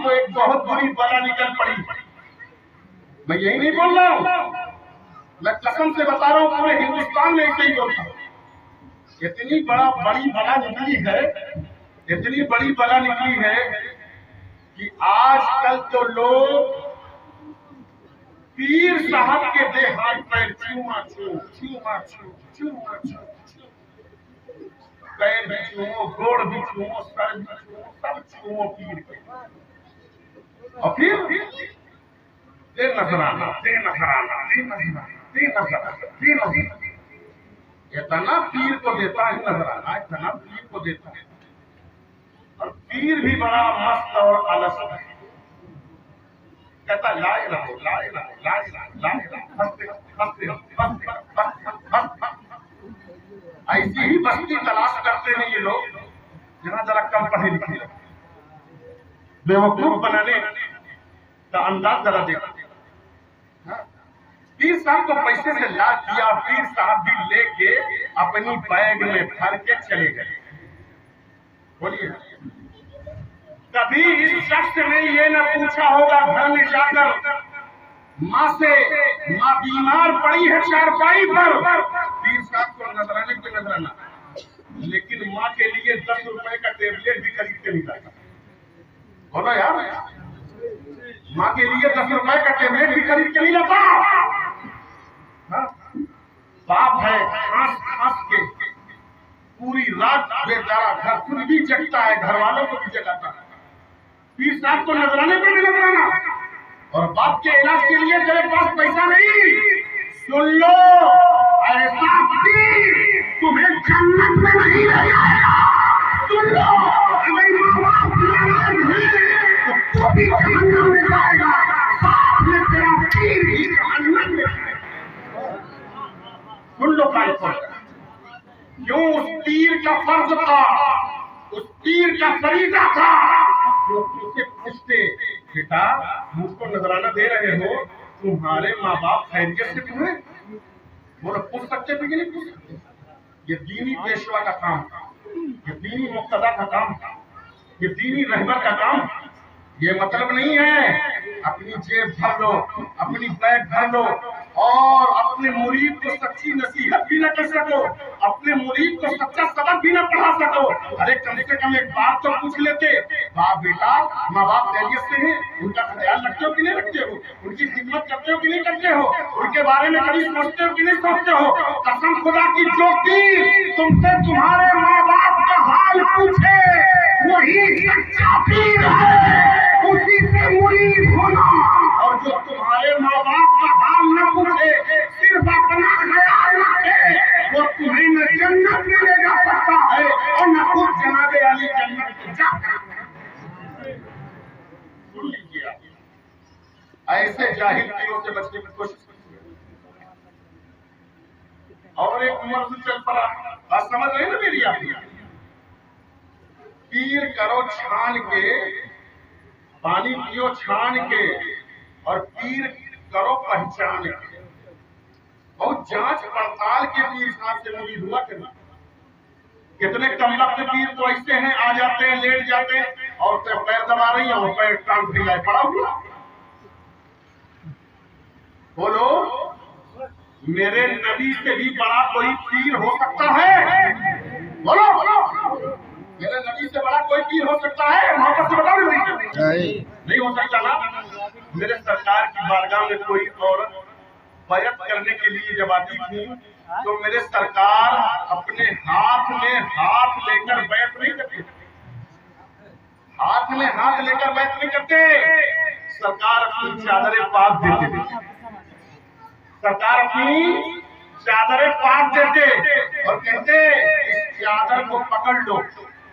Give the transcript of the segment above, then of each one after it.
को एक बहुत बुरी बला निकल पड़ी। मैं यही नहीं बोल रहा हूँ, मैं कसम से बता रहा हूँ, पूरे हिंदुस्तान में ऐसे ही बोलता हूँ। इतनी बड़ी बला निकली है, इतनी बड़ी बला निकली है कि आजकल तो लोग पीर साहब के दे हाथ पैर चूमा छू, पैर भी छूमो, गोड़ भी छूमो, सर भी छूमो, सब छूमो पीर के। और फिर दे नजराना, दे नजराना, दे नजराना, दे नजराना, दे नजराना। इतना पीर को देता है नजराना, इतना पीर को देता है। और पीर भी बड़ा मस्त और अलस है, कहता लाए रहो, लाए रहो, लाए रहो, लाए रहो, हंसते हंसते हंसते। ऐसी ही बस्ती तलाश करते हैं ये लोग, जहां जरा कम पढ़े लिखे लोग, बेवकूफ बनाने का अंदाज जरा देखो। पीर साहब को पैसे से लाद दिया, पीर साहब भी लेके अपनी बैग में भर के चले गए। बोलिए, कभी इस शख्स ने ये न पूछा होगा घर में जाकर माँ से, माँ बीमार पड़ी है चारपाई पर, पीर साहब को नजराने पे नजराना, लेकिन माँ के लिए 10 रुपए का टेबलेट भी खरीद के नहीं लाता। बोलो यार, माँ के लिए 10 रुपए का टेबलेट भी खरीद के नहीं लाता। बाप है, हंस हंस के पूरी रात बेचारा घर खुद भी जगता है, घर वालों को भी जगाता है। पीर साहब को नजराने पे भी नजराना, और बाप के इलाज के लिए तेरे पास पैसा नहीं। सुन लो, ऐसा पीर तुम्हें जन्नत में नहीं ले जाएगा। सुन लो, अगर माँ बाप नाराज हैं तो तू भी जहन्नम में जाएगा, साथ में तेरा पीर भी जहन्नम में जाएगा। सुन लो कान खोल, क्यों उस पीर का फर्ज था, उस पीर का फरीजा था। उसे पूछते, बेटा मुझको नजराना दे रहे हो, तुम्हारे माँ बाप खैरियत से हुए? वो पूछ सकते थे कि नहीं पूछ सकते? ये दीनी पेशवा का काम, ये दीनी मुक्तदा का काम, ये दीनी रहबर का काम। ये मतलब नहीं है अपनी जेब भर लो, अपनी बैग भर लो और अपने मुरीद को सच्ची नसीहत भी न कर सको, अपने मुरीद को सच्चा सबक भी न पढ़ा सको। अरे कम से कम एक बात तो पूछ लेते, बाप बेटा माँ बाप खैरियत से हैं, उनका ख्याल रखते हो कि नहीं रखते हो, उनकी खिदमत करते हो कि नहीं करते हो, उनके बारे में कभी सोचते हो कि नहीं सोचते हो। कसम खुदा की, जो पीर तुमसे तुम्हारे माँ बाप का हाल पूछे वही सच्चा पीर है, उसी से मुरीद होना। और जो तुम्हारे माँ बाप का हाल न पूछे, सिर्फ अपना ख्याल रखे, वो तुम्हें न जन्नत में ले जा सकता है और न खुद जनाबे वाली जन्नत में जा सकता है। सुन लीजिए, ऐसे जाहिल पीरों से बचने की कोशिश कीजिए। और एक मर्द चल पड़ा, बात समझ रहे ना मेरी आप? पीर करो छान के, पानी पियो छान के, और पीर करो पहचान के। बहुत जांच पड़ताल के पीर साहब से मुरीद हुआ करना। कितने कमबख्त पीर तो ऐसे हैं, आ जाते हैं, लेट जाते हैं और पैर दबा रही है और पैर टांग फैलाए पड़ा हुआ। बोलो, मेरे नबी से भी बड़ा कोई पीर हो सकता है? बोलो, मेरे नबी से बड़ा कोई पीर हो सकता है? मोहब्बत से बताओ, नहीं हो सकता ना। मेरे सरकार की बारगाह में कोई औरत बैत करने के लिए जब आती थी तो मेरे सरकार अपने हाथ में हाथ लेकर बैत नहीं करते, हाथ में हाथ लेकर बैत नहीं करते। सरकार अपनी चादरें पाक देते थे, सरकार अपनी चादरें पाक देते और कहते, इस चादर को पकड़ लो।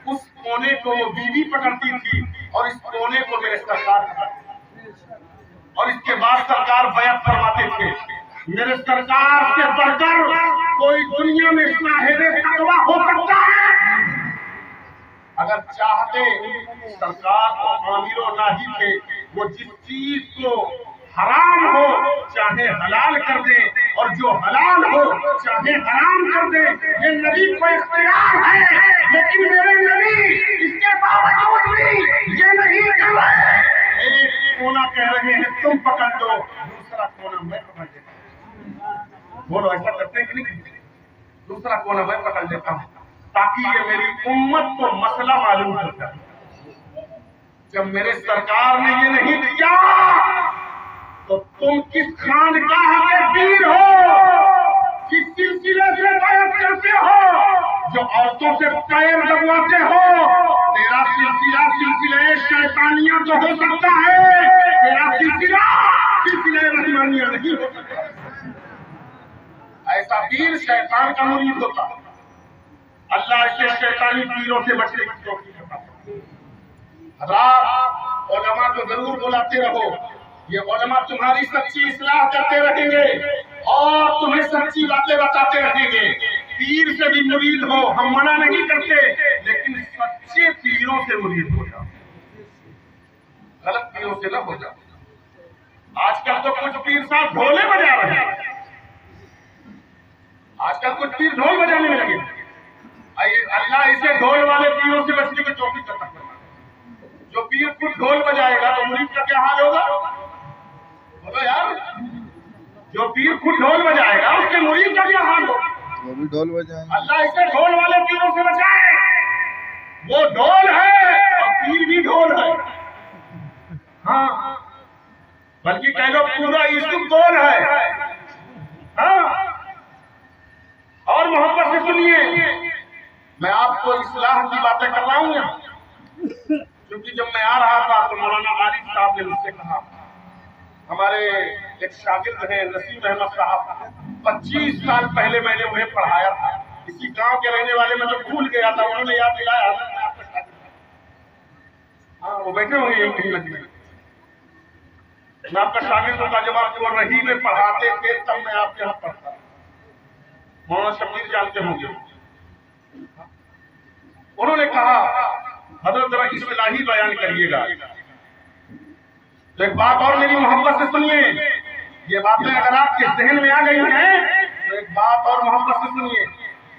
उस कोने को वो बीवी पकड़ती थी और इस कोने को मेरे सरकार पकड़ती, और इसके बाद सरकार बैत करवाते थे। मेरे सरकार से बढ़कर कोई दुनिया में साहिबे तकवा हो सकता है? अगर चाहते सरकार को आमिरो नाही थे, वो जिस चीज को हराम हो चाहे हलाल कर दे, और जो हलाल हो चाहे हराम कर दे। ये नबी को इख्तियार है, लेकिन मेरे नबी इसके बावजूद भी ये नहीं कर रहे। कोना कह रहे हैं तुम पकड़ लो, दूसरा कोना मैं पकड़ लेता हूँ। बोलो ऐसा करते हैं कि नहीं? दूसरा कोना मैं पकड़ लेता हूँ ताकि ये मेरी उम्मत को मसला मालूम हो जाए। जब मेरे सरकार ने ये नहीं किया तो तुम किस खानकाह के पीर हो, किस सिलसिले से बैत करते हो, जो औरतों से पैर दबवाते हो? तेरा सिलसिला सिलसिला शैतानिया तो हो सकता है, तेरा सिलसिला सिलसिला रहमानिया नहीं हो सकता। ऐसा पीर शैतान का मुरीद होता। अल्लाह के शैतानी पीरों से बचने की तौफीक देता। हज़रात उलमा को जरूर बुलाते रहो, ये उलमा तुम्हारी सच्ची इस्लाह करते रहेंगे और तुम्हें सच्ची बातें बताते रहेंगे। पीर से भी मुरीद हो, हम मना नहीं करते, लेकिन सच्चे पीरों से मुरीद हो जाओ, गलत पीरों से न हो जाओ। आजकल तो कुछ पीर साहब ढोले बजा रहे हैं, आजकल कुछ पीर ढोल बजाने में लगे। अल्लाह इसे ढोल वाले पीरों से बचने की तौफीक करता है। जो पीर खुद ढोल बजाएगा तो मुरीद का क्या हाल होगा? बोलो यार, जो पीर खुद ढोल बजाएगा उसके मुरीद का क्या हाल होगा? वो भी ढोल बजाएगा। अल्लाह इसे ढोल वाले पीरों से बचाए। वो ढोल है और पीर भी ढोल है। हाँ, बल्कि कह लो पूरा यूसुफ ढोल है। हाँ, और मोहब्बत से सुनिए, मैं आपको इस्लाह की बातें कर रहा हूँ, क्योंकि जब मैं आ रहा था तो मौलाना आरिफ साहब ने मुझसे कहा, हमारे एक शागिर्द हैं नसीम अहमद साहब, 25 साल पहले मैंने उन्हें पढ़ाया था, इसी गांव के रहने वाले, मैं तो भूल गया था, उन्होंने याद दिलाया। हाँ, वो बैठे होंगे यही कहीं लगी। मैं आपका शागिर्द होता जब आप वो रही में पढ़ाते थे, तब मैं आपके यहाँ पढ़ता। मौलाना शबीर जानते होंगे। उन्होंने कहा, हज़रत जरा इस्लाही बयान करिएगा। तो एक बात और मेरी मोहब्बत से सुनिए, ये बातें अगर आपके जहन में आ गई हैं तो एक बात और मोहब्बत से सुनिए।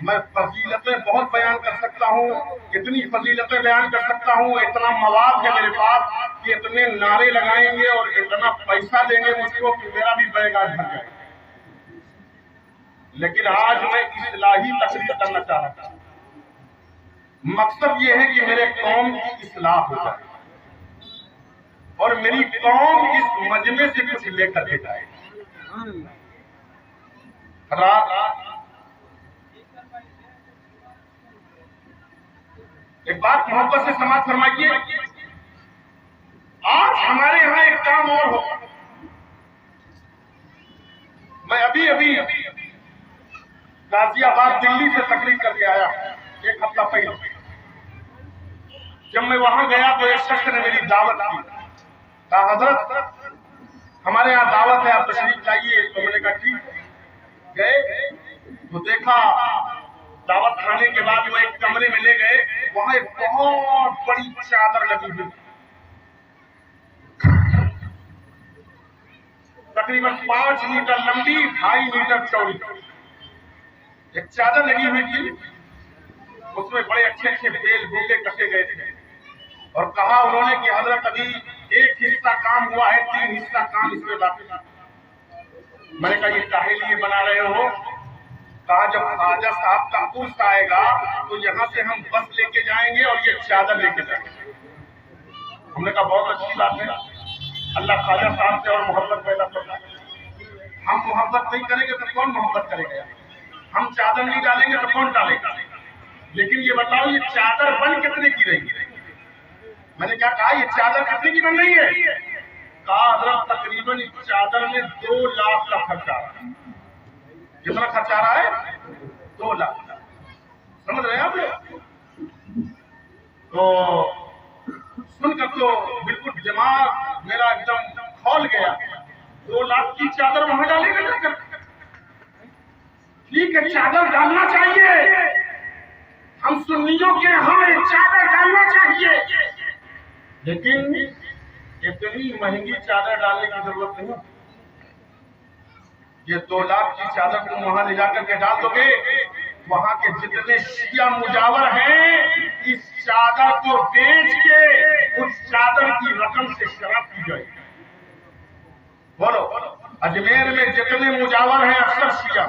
मैं फजीलतें बहुत बयान कर सकता हूँ, इतनी फजीलतें बयान कर सकता हूँ, इतना मवाद है मेरे पास कि इतने नारे लगाएंगे और इतना पैसा देंगे मुझको कि मेरा भी बैगाज भर जाए। लेकिन आज मैं इस्लाही तकरीर करना चाहता हूँ। मकसद ये है कि मेरे कौम की इस्लाह हो जाए और मेरी कौम इस मजमे से कुछ लेकर के जाए। एक बात मोहब्बत से समाज फरमाइए, आज हमारे यहाँ एक काम और हो। मैं अभी गाजियाबाद दिल्ली से तकरीर करके आया एक हफ्ता पहले। जब मैं वहां गया तो एक शख्स ने मेरी दावत की, कहा हजरत हमारे यहाँ दावत है, आप तशरीफ लाइए। तो मैंने कहा ठीक है। गए तो देखा, दावत खाने के बाद वो एक कमरे में ले गए, वहां एक बहुत बड़ी चादर लगी हुई, तकरीबन 5 मीटर लंबी, 2.5 मीटर चौड़ी एक चादर लगी हुई थी। उसमें बड़े अच्छे अच्छे बेल बूटे कसे गए थे और कहा उन्होंने कि हजरत अभी एक हिस्सा काम हुआ है, 3 हिस्सा काम इसमें बाकी है। मैंने कहा ये काहे लिए बना रहे हो? कहा जब ख्वाजा साहब का उर्स आएगा तो यहाँ से हम बस लेके जाएंगे और ये चादर लेके जाएंगे। हमने कहा बहुत अच्छी बात है, अल्लाह ख्वाजा साहब से और मोहब्बत पैदा करता है। हम मोहब्बत नहीं करेंगे तो कौन मोहब्बत करेगा? हम चादर नहीं डालेंगे तो कौन डालेगा? लेकिन ये बताओ ये चादर बन कितने की रही? मैंने क्या कहा ये चादर कितने की बन रही है? कहा हजरत तकरीबन इस चादर में 2 लाख का खर्चा आ रहा है। कितना खर्चा आ रहा है? 2 लाख। समझ रहे हैं आप? तो सुनकर तो बिल्कुल दिमाग मेरा एकदम खोल गया। 2 लाख की चादर वहां डालेगा जाकर? ठीक है, चादर डालना चाहिए, हम सुन्नियों के यहाँ चादर डालना चाहिए, लेकिन इतनी महंगी चादर डालने की जरूरत नहीं। ये 2 लाख की चादर तुम वहां ले जाकर के डाल दोगे, वहां के जितने शिया मुजावर हैं इस चादर को बेच के उस चादर की रकम से शराब पी जाएगी। अजमेर में जितने मुजावर हैं अक्सर शिया,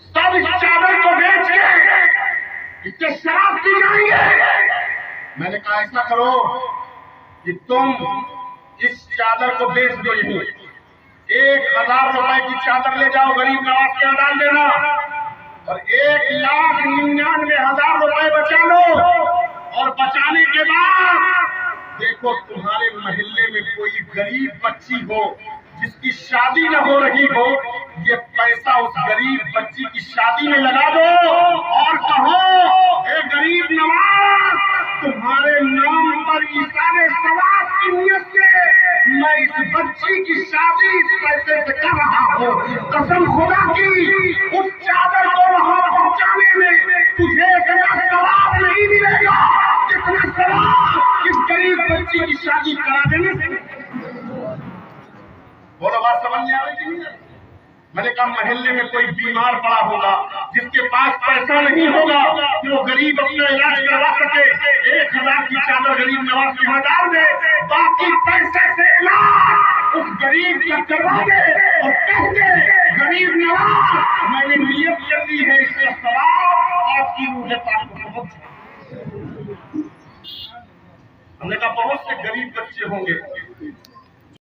सब इस चादर को बेच के इससे शराब पी जाएंगे। मैंने कहा ऐसा करो कि तुम इस चादर को बेच दो, यही 1000 रुपए की चादर ले जाओ, गरीब नवाज के डाल देना, और 1,99,000 रुपए बचा लो, और बचाने के बाद देखो तुम्हारे मोहल्ले में कोई गरीब बच्ची हो जिसकी शादी न हो रही हो, ये पैसा उस गरीब बच्ची की शादी में लगा दो और कहो ए गरीब नवाज, तुम्हारे नाम पर इशारे सवाब की नियत से मैं इस बच्ची की शादी इस पैसे से कर रहा हूँ। कसम खुदा की, उस चादर को वहां पहुंचाने में तुझे इतना सवाब नहीं मिलेगा जितना सवाब इस गरीब बच्ची की शादी करा देने से। बोलो बात समझ में आ रही कि नहीं? मैंने कहा मोहल्ले में कोई बीमार पड़ा होगा जिसके पास पैसा नहीं होगा कि वो गरीब अपना इलाज करवा सके, 1000 की चादर गरीब नवाज के यहाँ डाल दे, बाकी पैसे से इलाज उस गरीब का करवा दे और कह दे गरीब नवाज मैंने नियत कर दी है, इसका सवाब आपकी रूह पाक को पहुंचे। हमने कहा बहुत से गरीब बच्चे होंगे